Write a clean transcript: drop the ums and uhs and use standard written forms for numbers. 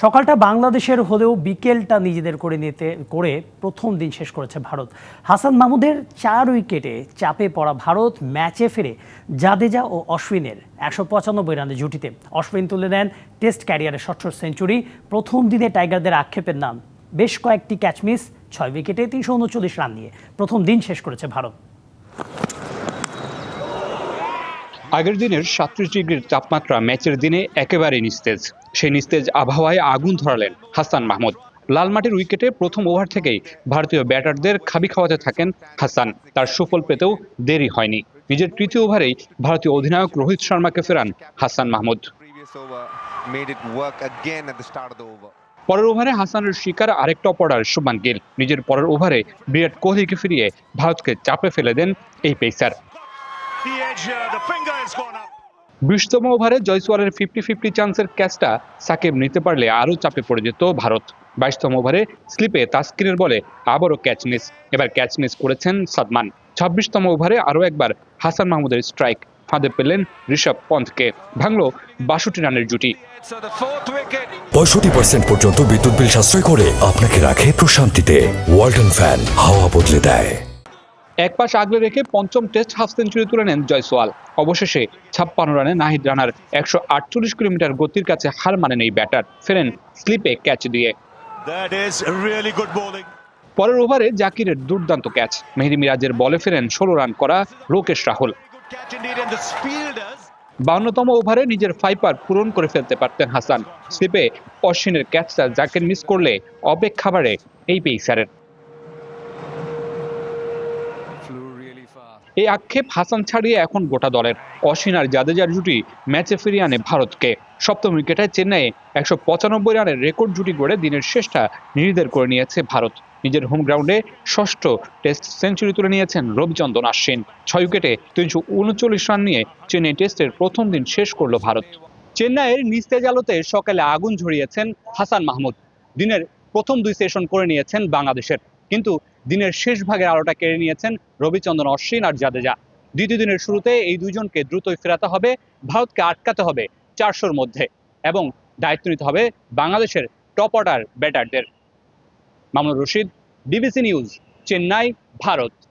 সকালটা বাংলাদেশের হলেও বিকেলটা নিজেদের করে প্রথম দিন শেষ করেছে ভারত। হাসান মাহমুদের 4 উইকেটে চাপে পড়া ভারত ম্যাচে ফেরে জাদেজা ও অশ্বিনের 195 রানের জুটিতে। অশ্বিন তুলে নেন টেস্ট ক্যারিয়ারের ষষ্ঠ সেঞ্চুরি। প্রথম দিনে টাইগারদের আক্ষেপের নাম বেশ কয়েকটি ক্যাচ মিস, 6 উইকেটে 339 রান নিয়ে প্রথম দিন শেষ করেছে ভারত। আগের দিনের 37 ডিগ্রির তাপমাত্রা ম্যাচের দিনে একেবারে নিস্তেজ। সেই নিস্তেজ আবহাওয়ায় আগুন ধরালেন হাসান মাহমুদ। লাল মাটির উইকেটে প্রথম ওভার থেকেই ভারতীয় ব্যাটারদের খাবি খাওয়াতে থাকেন হাসান। তার সুফল পেতেও দেরি হয়নি। নিজের তৃতীয় ওভারেই ভারতীয় অধিনায়ক রোহিত শর্মাকে ফেরান হাসান মাহমুদ। পরের ওভারে হাসানের শিকার আরেক টপার শুভমান গিল। নিজের পরের ওভারে বিরাট কোহলিকে ফিরিয়ে ভারতকে চাপে ফেলে দেন এই পেসার। 20তম ওভারে জয়সওয়ালের 50-50 চান্সের ক্যাচটা সাকিব নিতে পারলে আরও চাপে পড়ে যেত ভারত। 22তম ওভারে স্লিপে তাসকিনের বলে আবারও ক্যাচ মিস। এবার ক্যাচ মিস করেছেন সাদমান। 26তম ওভারে আরও একবার হাসান মাহমুদের স্ট্রাইক, ফাঁদে পেলেন ঋষভ পন্থকে। ভাঙল 62 রানের জুটি। 65% পর্যন্ত বিদ্যুৎ বিল সাশ্রয় করে আপনাকে রাখে প্রশান্তিতে। ওয়ালটন ফ্যান হাওয়া বদলে দেয়। এক পাশ আগলে রেখে পঞ্চম টেস্ট হাফ সেঞ্চুরি তুলে নেন জয়সওয়াল। অবশেষে 56 রানে নাহিদ রানার 148 কিলোমিটার গতির কাছে হার মানেন এই ব্যাটার, ফেরেন স্লিপে ক্যাচ দিয়ে। পরের ওভারে জাকিরের দুর্দান্ত ক্যাচ, মেহেদী মিরাজের বলে ফেরেন 16 রান করা লোকেশ রাহুল। 52তম ওভারে নিজের ফাইপার পূরণ করে ফেলতে পারতেন হাসান। স্লিপে অশ্বিনের ক্যাচটা জাকির মিস করলে অপেক্ষা বাড়ে এই পেসারের। এই আক্ষেপ হাসান ছাড়িয়ে এখন গোটা দলের। অশ্বিন আর জাদেজার জুটি ম্যাচে ফিরিয়ে আনে ভারতকে। সপ্তম উইকেটে চেন্নাইয়ে 195 রানের রেকর্ড জুটি গড়ে দিনের শেষটা নিজেদের করে নিয়েছে ভারত। নিজের হোম গ্রাউন্ডে ষষ্ঠ টেস্ট সেঞ্চুরি তুলে নিয়েছেন রবিচন্দ্রন অশ্বিন। 6 উইকেটে 339 রান নিয়ে চেন্নাই টেস্টের প্রথম দিন শেষ করল ভারত। চেন্নাইয়ের নিস্তেজ আলোতে সকালে আগুন ঝরিয়েছেন হাসান মাহমুদ। দিনের প্রথম 2 সেশন করে নিয়েছেন বাংলাদেশের, কিন্তু দিনের শেষ ভাগের আলোটা কেড়ে নিয়েছেন রবিচন্দ্রন অশ্বিন আর জাদেজা। দ্বিতীয় দিনের শুরুতে এই দুইজনকে দ্রুতই ফেরাতে হবে, ভারতকে আটকাতে হবে 400-র মধ্যে, এবং দায়িত্ব নিতে হবে বাংলাদেশের টপ অর্ডার ব্যাটারদের। Mamunur Rashid, DBC news, Chennai, Bharat.